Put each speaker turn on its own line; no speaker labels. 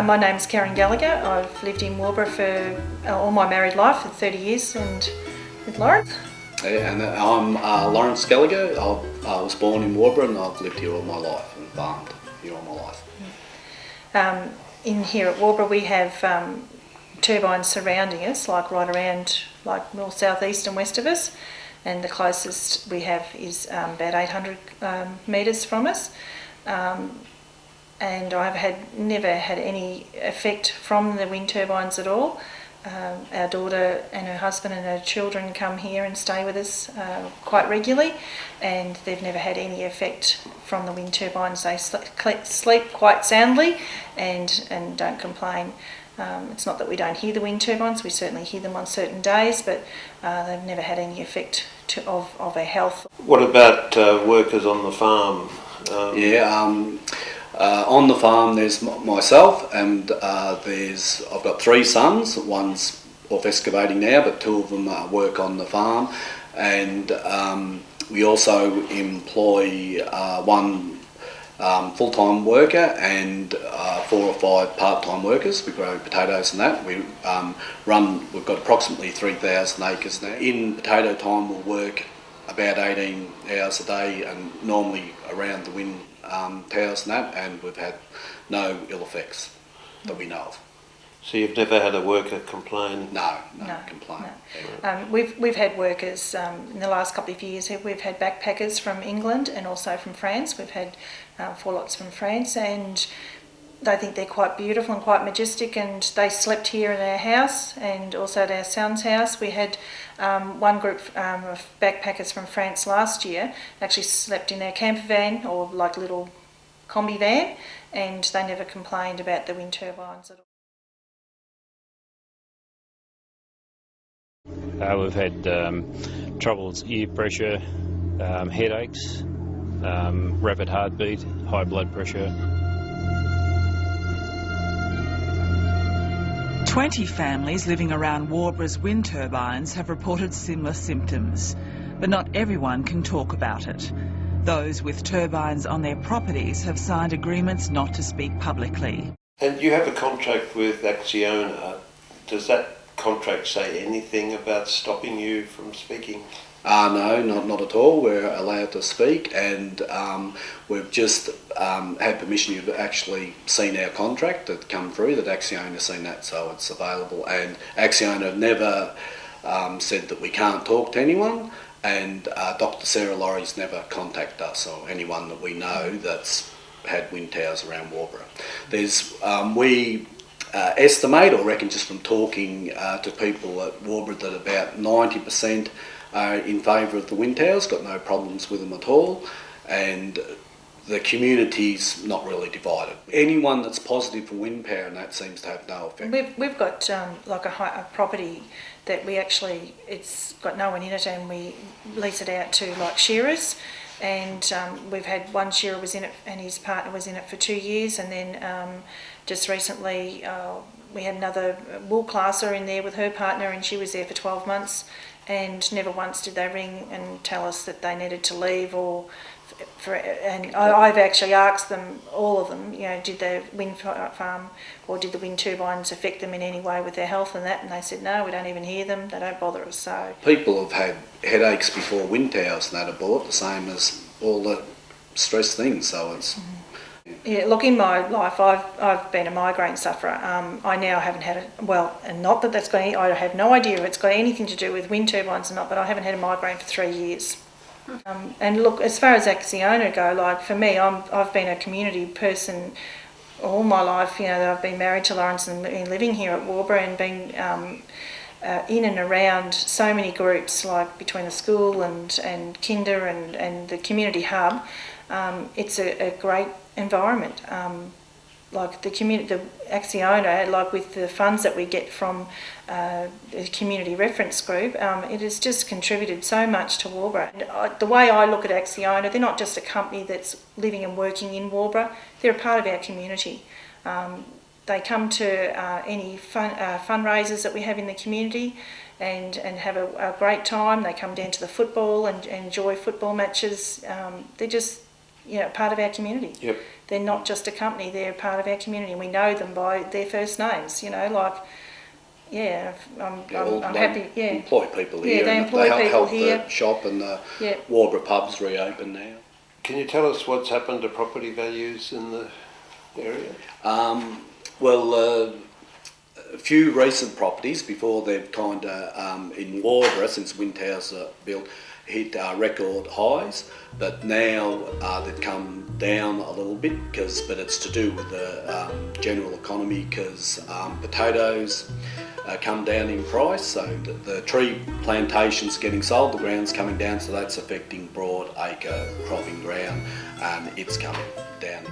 My name's Kerryn Gallagher. I've lived in Waubra for all my married life, for 30 years, and with Lawrence.
Yeah, and I'm Lawrence Gallagher. I was born in Waubra and I've lived here all my life and farmed here all my life.
In here at Waubra we have turbines surrounding us, like right around, like north, south, east and west of us, and the closest we have is about 800 metres from us. And I've never had any effect from the wind turbines at all. Our daughter and her husband and her children come here and stay with us quite regularly, and they've never had any effect from the wind turbines. They sleep quite soundly and don't complain. It's not that we don't hear the wind turbines, we certainly hear them on certain days, but they've never had any effect of our health.
What about workers on the farm?
On the farm there's myself and I've got 3 sons. One's off excavating now, but 2 of them work on the farm, and we also employ one full-time worker and 4 or 5 part-time workers. We grow potatoes and that. We've got approximately 3,000 acres now. In potato time we'll work about 18 hours a day, and normally around the wind towers and that, and we've had no ill effects that we know of.
So you've never had a worker complain?
No complaint.
No. We've had workers in the last couple of years. We've had backpackers from England and also from France. We've had 4 lots from France, and they think they're quite beautiful and quite majestic, and they slept here in our house and also at our son's house. We had one group of backpackers from France last year actually slept in our camper van, or like little combi van, and they never complained about the wind turbines at all.
We've had troubles, ear pressure, headaches, rapid heartbeat, high blood pressure.
20 families living around Waubra's wind turbines have reported similar symptoms, but not everyone can talk about it. Those with turbines on their properties have signed agreements not to speak publicly.
And you have a contract with Acciona. Does that contract say anything about stopping you from speaking?
No, not at all. We're allowed to speak, and we've just had permission. You've actually seen our contract that come through, that Acciona seen that, so it's available. And Acciona never said that we can't talk to anyone, and Dr. Sarah Laurie's never contacted us or anyone that we know that's had wind towers around Waubra. We estimate, or reckon just from talking to people at Waubra, that about 90% are in favour of the wind towers, got no problems with them at all, and the community's not really divided. Anyone that's positive for wind power and that seems to have no effect. We've
got like a property that it's got no one in it, and we lease it out to like shearers, and we've had one shearer was in it and his partner was in it for 2 years, and then just recently we had another wool classer in there with her partner, and she was there for 12 months, and never once did they ring and tell us that they needed to leave, and I've actually asked them, all of them, did the wind farm or did the wind turbines affect them in any way with their health and that, and they said no, we don't even hear them, they don't bother us. So
people have had headaches before wind towers and that are bought, the same as all the stress things, so it's...
Yeah, look, in my life, I've been a migraine sufferer. I now haven't had it, and not that that's got any, I have no idea if it's got anything to do with wind turbines or not, but I haven't had a migraine for 3 years. And look, as far as Acciona go, like for me, I've been a community person all my life. I've been married to Lawrence and living here at Waubra, and been in and around so many groups, like between the school and kinder and the community hub. It's a great environment. Like the Acciona, like with the funds that we get from the community reference group, it has just contributed so much to Waubra. And the way I look at Acciona, they're not just a company that's living and working in Waubra, they're a part of our community. They come to any fundraisers that we have in the community and have a great time. They come down to the football and enjoy football matches. They're just part of our community.
Yep.
They're not just a company, they're part of our community, and we know them by their first names, I'm happy,
Employ people here.
Yeah, they
and
employ people
help
here.
The shop and the
Yeah.
Waubra pubs reopen now.
Can you tell us what's happened to property values in the area?
A few recent properties before they've kind of, in Waubra, since wind towers are built, hit record highs, but now they've come down a little bit, but it's to do with the general economy, because potatoes come down in price, so the tree plantations getting sold, the ground's coming down, so that's affecting broad acre cropping ground, and it's coming down.